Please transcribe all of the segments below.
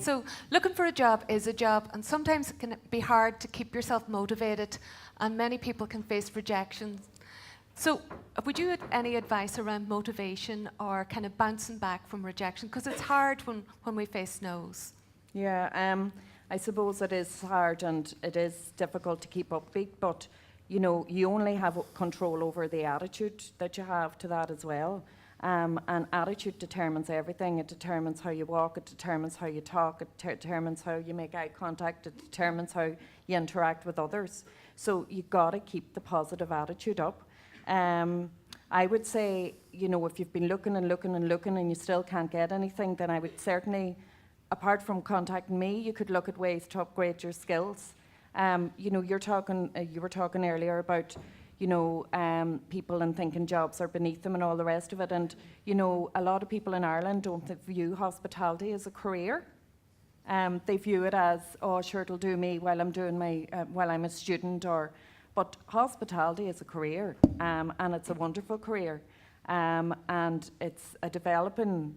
so looking for a job is a job, and sometimes it can be hard to keep yourself motivated, and many people can face rejection. So would you have any advice around motivation or kind of bouncing back from rejection? Because it's hard when we face no's. Yeah, I suppose it is hard and it is difficult to keep upbeat, but you know, you only have control over the attitude that you have to that as well. And attitude determines everything. It determines how you walk, it determines how you talk, it determines how you make eye contact, it determines how you interact with others. So you've got to keep the positive attitude up. I would say, you know, if you've been looking and looking and looking and you still can't get anything, then I would certainly, apart from contacting me, you could look at ways to upgrade your skills. You know, you were talking earlier about, you know, people and thinking jobs are beneath them and all the rest of it. And, you know, a lot of people in Ireland don't view hospitality as a career. They view it as, oh, sure, it'll do me while I'm doing my, while I'm a student, but hospitality is a career, and it's a wonderful career. And it's a developing,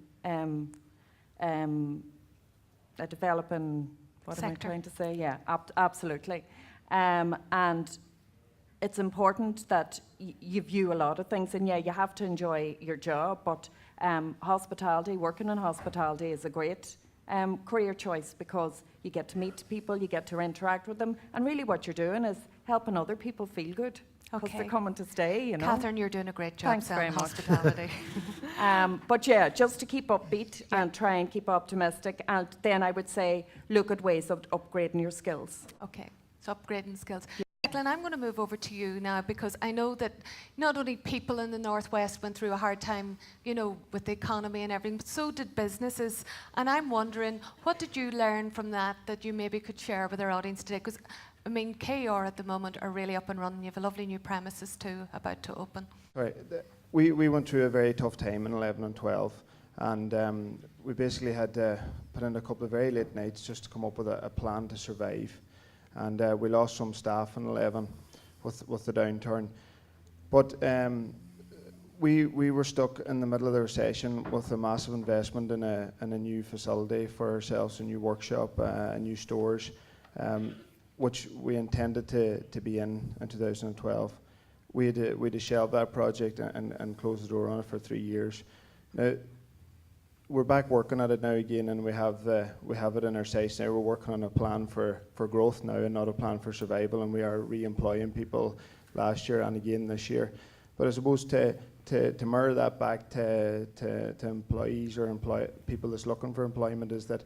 what sector. am I trying to say? Yeah, absolutely. And it's important that you view a lot of things, and yeah, you have to enjoy your job, but hospitality, working in hospitality is a great career choice because you get to meet people, you get to interact with them, and really what you're doing is helping other people feel good because they're coming to stay, you know. Catherine, you're doing a great job Thanks selling very much. hospitality. But yeah, just to keep upbeat and try and keep optimistic, and then I would say look at ways of upgrading your skills. Okay, so upgrading skills. Declan, I'm going to move over to you now because I know that not only people in the Northwest went through a hard time, you know, with the economy and everything, but so did businesses. And I'm wondering, what did you learn from that you maybe could share with our audience today? Because, I mean, KR at the moment are really up and running. You have a lovely new premises too, about to open. Right. We went through a very tough time in 11 and 12. And we basically had to put in a couple of very late nights just to come up with a plan to survive. And we lost some staff in 11 with the downturn. But we were stuck in the middle of the recession with a massive investment in a new facility for ourselves, a new workshop, new stores, which we intended to be in 2012. We had to shelve that project and close the door on it for 3 years. Now, we're back working at it now again, and we have it in our sights now. We're working on a plan for growth now and not a plan for survival, and we are re-employing people last year and again this year. But I suppose to mirror that back to employees or people that's looking for employment is that,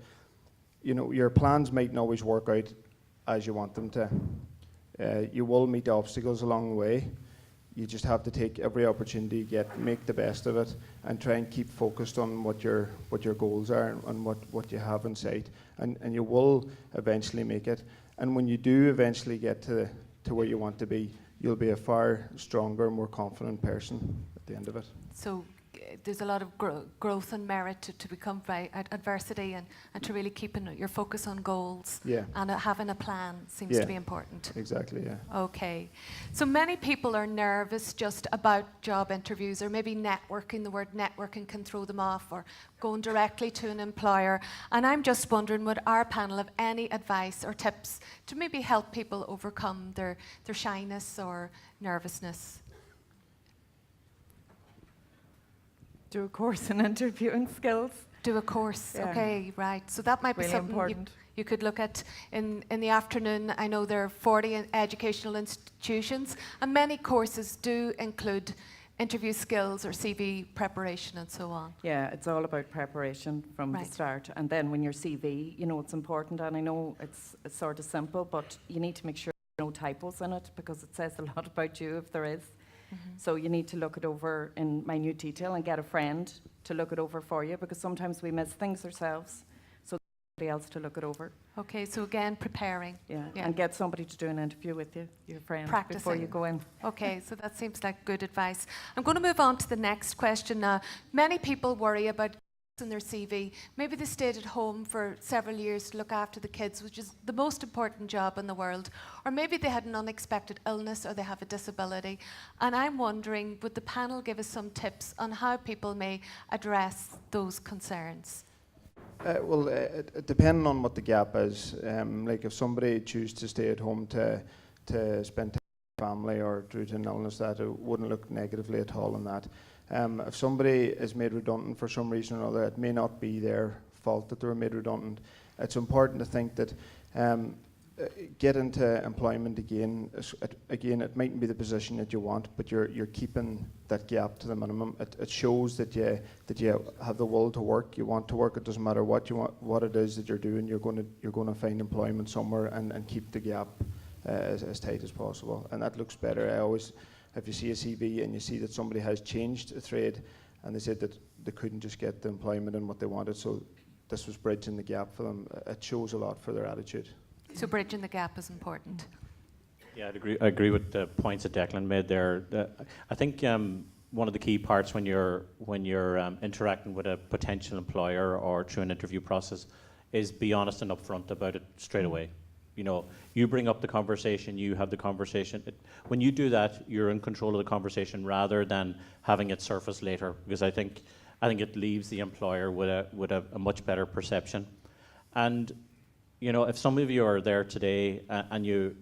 you know, your plans mightn't always work out as you want them to. You will meet obstacles along the way. You just have to take every opportunity you get, make the best of it, and try and keep focused on what your goals are and what you have in sight. And you will eventually make it. And when you do eventually get to where you want to be, you'll be a far stronger, more confident person at the end of it. So there's a lot of growth and merit to become by adversity and to really keeping your focus on goals. Yeah. And having a plan seems to be important. Exactly, yeah. Okay. So many people are nervous just about job interviews, or maybe networking. The word networking can throw them off, or going directly to an employer. And I'm just wondering, would our panel have any advice or tips to maybe help people overcome their shyness or nervousness? Do a course in interviewing skills. Do a course, okay, right. So that might be really something important. You could look at in the afternoon. I know there are 40 educational institutions, and many courses do include interview skills or CV preparation and so on. Yeah, it's all about preparation from the start. And then when your CV, you know, it's important, and I know it's sort of simple, but you need to make sure there are no typos in it because it says a lot about you if there is. So you need to look it over in minute detail and get a friend to look it over for you, because sometimes we miss things ourselves. So somebody else to look it over. Okay, so again, preparing. Yeah, and get somebody to do an interview with you, your friend, practicing before you go in. Okay, so that seems like good advice. I'm going to move on to the next question now. Many people worry about in their CV. Maybe they stayed at home for several years to look after the kids, which is the most important job in the world. Or maybe they had an unexpected illness or they have a disability. And I'm wondering, would the panel give us some tips on how people may address those concerns? Depending on what the gap is, like if somebody chooses to stay at home to spend time with family or due to an illness, that it wouldn't look negatively at all on that. If somebody is made redundant for some reason or other, it may not be their fault that they were made redundant. It's important to think that get into employment again. Again, it mightn't be the position that you want, but you're keeping that gap to the minimum. It shows that you have the will to work. You want to work. It doesn't matter what you want, what it is that you're doing. You're going to find employment somewhere and keep the gap as tight as possible. And that looks better. I always, if you see a CV and you see that somebody has changed a trade, and they said that they couldn't just get the employment and what they wanted, so this was bridging the gap for them. It shows a lot for their attitude. So bridging the gap is important. Yeah, I agree with the points that Declan made there. I think one of the key parts when you're interacting with a potential employer or through an interview process is be honest and upfront about it straight away. You know, you bring up the conversation, you have the conversation. When you do that, you're in control of the conversation rather than having it surface later, because I think it leaves the employer with a much better perception. And you know, if some of you are there today and you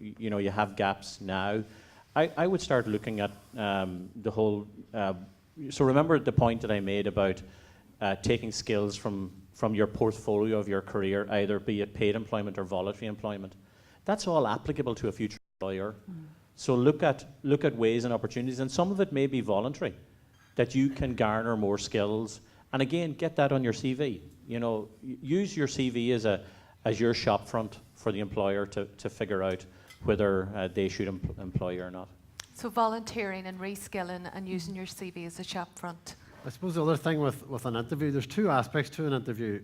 have gaps now, I would start looking at the whole. So remember the point that I made about taking skills from your portfolio of your career, either be it paid employment or voluntary employment. That's all applicable to a future employer. So look at ways and opportunities, and some of it may be voluntary, that you can garner more skills. And again, get that on your CV. You know, use your CV as your shop front for the employer to figure out whether they should employ you or not. So volunteering and reskilling and using your CV as a shop front. I suppose the other thing with an interview, there's two aspects to an interview.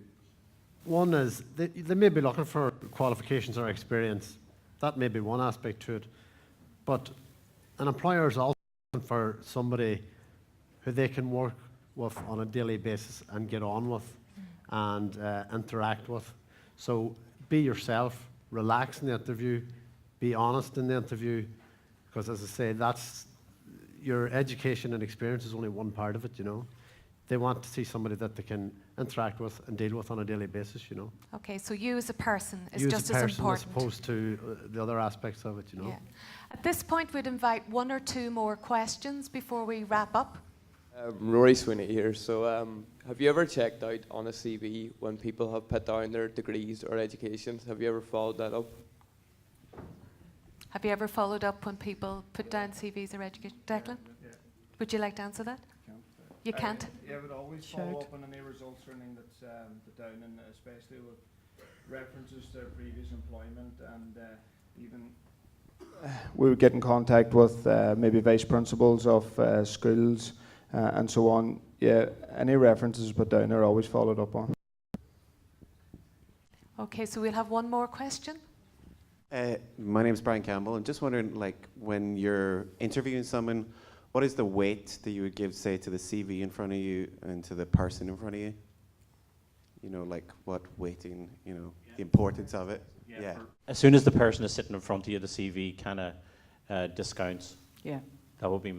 One is they may be looking for qualifications or experience. That may be one aspect to it. But an employer is also looking for somebody who they can work with on a daily basis and get on with and interact with. So be yourself, relax in the interview, be honest in the interview, because as I say, that's your education and experience is only one part of it, you know. They want to see somebody that they can interact with and deal with on a daily basis, you know. Okay, so you as a person is You just as a as person important. as opposed to the other aspects of it, you know. Yeah. At this point, we'd invite one or two more questions before we wrap up. Rory Sweeney here. So have you ever checked out on a CV when people have put down their degrees or educations? Have you ever followed that up? Have you ever followed up when people put down CVs or education? Declan? Yeah. Would you like to answer that? You can't? Yeah, I would always follow up on any results or anything that's put down, and especially with references to previous employment, and even we would get in contact with maybe vice principals of schools and so on. Yeah, any references put down are always followed up on. Okay, so we'll have one more question. My name is Brian Campbell. I'm just wondering, like, when you're interviewing someone, what is the weight that you would give, say, to the CV in front of you and to the person in front of you? You know, like what weighting, you know, the importance of it? Yeah. As soon as the person is sitting in front of you, the CV kind of discounts. Yeah. That would be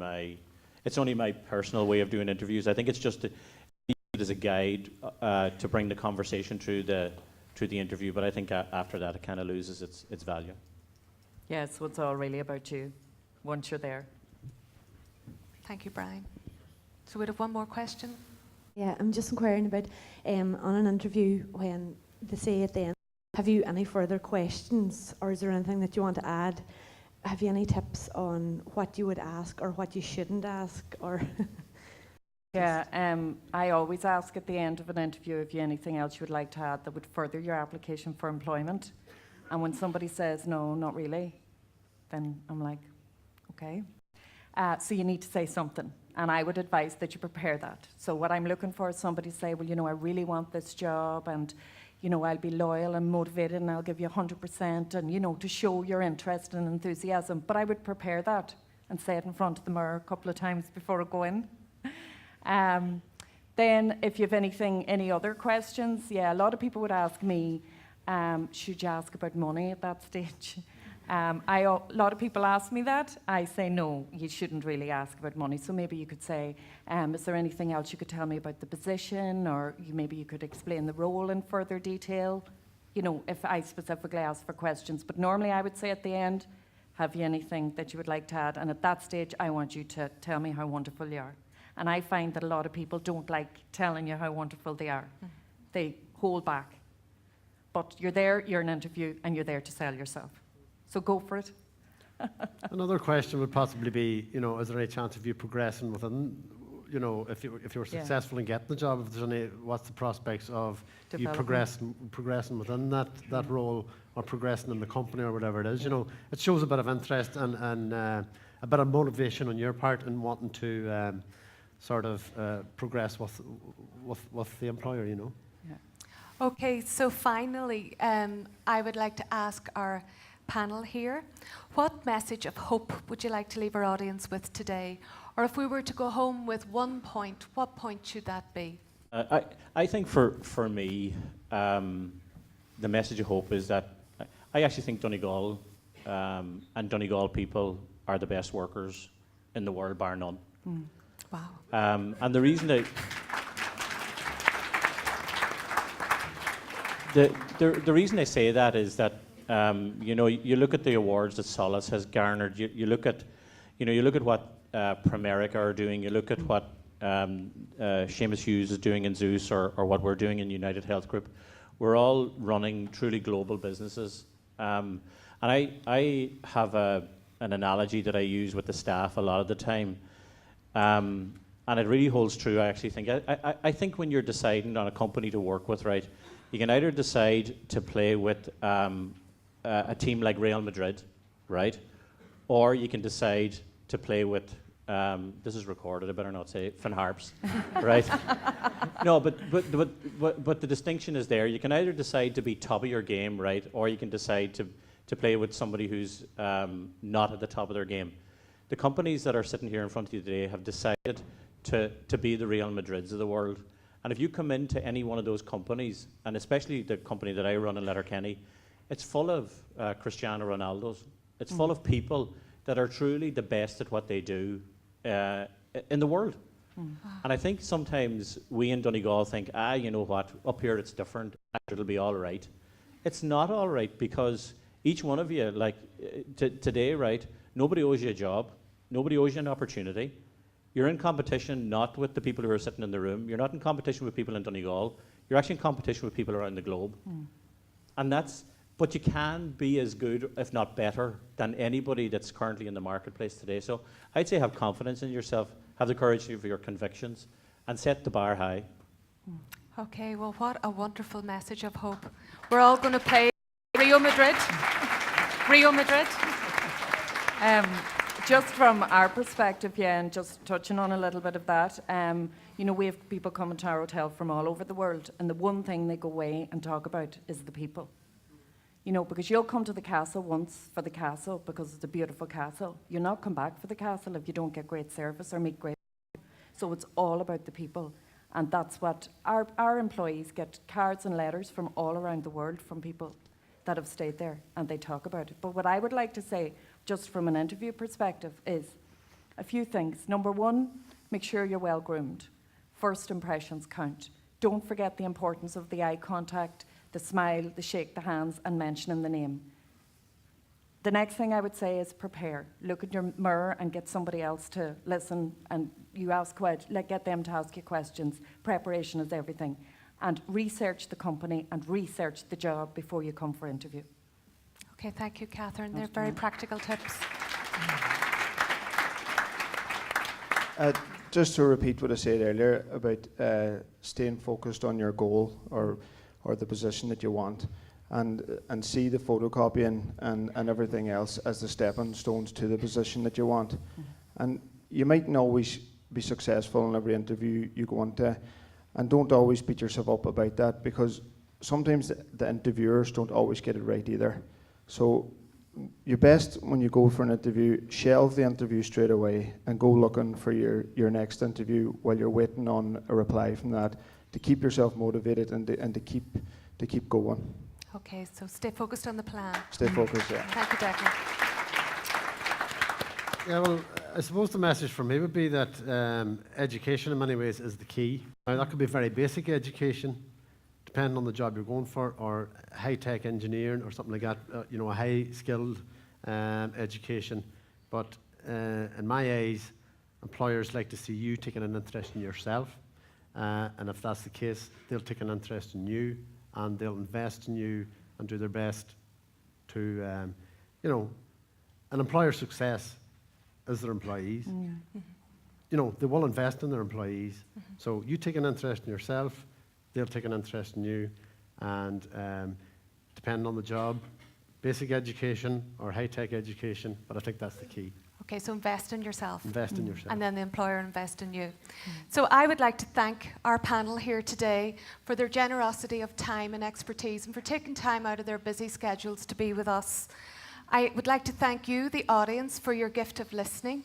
it's only my personal way of doing interviews. I think it's just as a guide to bring the conversation through the interview, but I think after that it kind of loses its value. Yeah, so it's all really about you once you're there. Thank you, Brian. So we'd have one more question. Yeah, I'm just inquiring about on an interview when they say at the end, have you any further questions or is there anything that you want to add? Have you any tips on what you would ask or what you shouldn't ask? Or Yeah, I always ask at the end of an interview if you anything else you would like to add that would further your application for employment. And when somebody says, no, not really, then I'm like, okay. So you need to say something. And I would advise that you prepare that. So what I'm looking for is somebody to say, well, you know, I really want this job and, you know, I'll be loyal and motivated and I'll give you 100% and, you know, to show your interest and enthusiasm. But I would prepare that and say it in front of the mirror a couple of times before I go in. Then if you have any other questions, yeah, a lot of people would ask me, should you ask about money at that stage? A lot of people ask me that. I say, no, you shouldn't really ask about money. So maybe you could say, is there anything else you could tell me about the position, or maybe you could explain the role in further detail, you know, if I specifically ask for questions. But normally I would say at the end, have you anything that you would like to add? And at that stage, I want you to tell me how wonderful you are. And I find that a lot of people don't like telling you how wonderful they are. They hold back. But you're there, you're an interview, and you're there to sell yourself. So go for it. Another question would possibly be, you know, is there any chance of you progressing within, you know, if you're successful in getting the job, if there's any, what's the prospects of you progressing within that role, or progressing in the company, or whatever it is? You know, it shows a bit of interest and a bit of motivation on your part in wanting to sort of progress with the employer, you know. Okay, so finally, I would like to ask our panel here, what message of hope would you like to leave our audience with today? Or if we were to go home with one point, what point should that be? I think for me, the message of hope is that I actually think Donegal and Donegal people are the best workers in the world, bar none. Wow. And the reason the reason I say that is that you know, you look at the awards that Solace has garnered. You look at what Primerica are doing. You look at what Seamus Hughes is doing in Zeus, or what we're doing in United Health Group. We're all running truly global businesses. And I have an analogy that I use with the staff a lot of the time. And it really holds true, I actually think. I think when you're deciding on a company to work with, right, you can either decide to play with a team like Real Madrid, right? Or you can decide to play with, this is recorded, I better not say, Finn Harps, right? No, but the distinction is there. You can either decide to be top of your game, right? Or you can decide to play with somebody who's not at the top of their game. The companies that are sitting here in front of you today have decided to be the Real Madrids of the world. And if you come into any one of those companies, and especially the company that I run in Letterkenny, it's full of Cristiano Ronaldos. It's full of people that are truly the best at what they do in the world. And I think sometimes we in Donegal think, you know what, up here it's different, it'll be all right. It's not all right, because each one of you, like today, right, nobody owes you a job, nobody owes you an opportunity. You're in competition not with the people who are sitting in the room, you're not in competition with people in Donegal, you're actually in competition with people around the globe. And but you can be as good, if not better, than anybody that's currently in the marketplace today. So I'd say have confidence in yourself, have the courage of your convictions, and set the bar high. Okay, well, what a wonderful message of hope. We're all going to play Rio Madrid. Rio Madrid. Just from our perspective, and just touching on a little bit of that, you know, we have people coming to our hotel from all over the world, and the one thing they go away and talk about is the people. You know, because you'll come to the castle once for the castle because it's a beautiful castle. You'll not come back for the castle if you don't get great service or meet great people. So it's all about the people. And that's what our employees get, cards and letters from all around the world from people that have stayed there, and they talk about it. But what I would like to say, just from an interview perspective, is a few things. Number one, make sure you're well groomed. First impressions count. Don't forget the importance of the eye contact, the smile, the shake the hands, and mentioning the name. The next thing I would say is prepare. Look at your mirror and get somebody else to listen, and you ask get them to ask you questions. Preparation is everything. And research the company and research the job before you come for interview. Okay, thank you, Catherine. They're very practical tips. Just to repeat what I said earlier about staying focused on your goal or the position that you want, and see the photocopying and everything else as the stepping stones to the position that you want. And you mightn't always be successful in every interview you go into, and don't always beat yourself up about that, because sometimes the interviewers don't always get it right either. So you're best, when you go for an interview, shelve the interview straight away and go looking for your next interview while you're waiting on a reply from that, to keep yourself motivated and to keep going. Okay, so stay focused on the plan. Stay focused, yeah. Thank you, Declan. Yeah, well, I suppose the message for me would be that education in many ways is the key. Now, that could be very basic education, depending on the job you're going for, or high-tech engineering or something like that, you know, a high-skilled education. But in my eyes, employers like to see you taking an interest in yourself. And if that's the case, they'll take an interest in you and they'll invest in you and do their best to, you know, an employer's success is their employees. You know, they will invest in their employees. So you take an interest in yourself, they'll take an interest in you, and depending on the job, basic education or high-tech education, but I think that's the key. Okay, so invest in yourself. Invest in yourself. And then the employer invest in you. So I would like to thank our panel here today for their generosity of time and expertise and for taking time out of their busy schedules to be with us. I would like to thank you, the audience, for your gift of listening.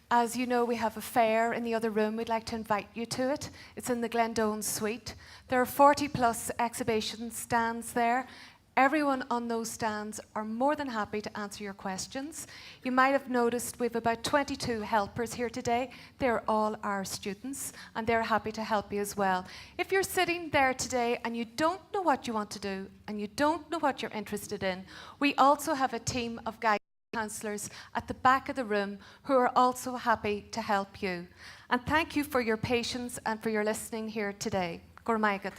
As you know, we have a fair in the other room. We'd like to invite you to it. It's in the Glendone Suite. There are 40+ exhibition stands there. Everyone on those stands are more than happy to answer your questions. You might have noticed we have about 22 helpers here today. They're all our students, and they're happy to help you as well. If you're sitting there today and you don't know what you want to do, and you don't know what you're interested in, we also have a team of guidance counsellors at the back of the room who are also happy to help you. And thank you for your patience and for your listening here today. Gormaigad.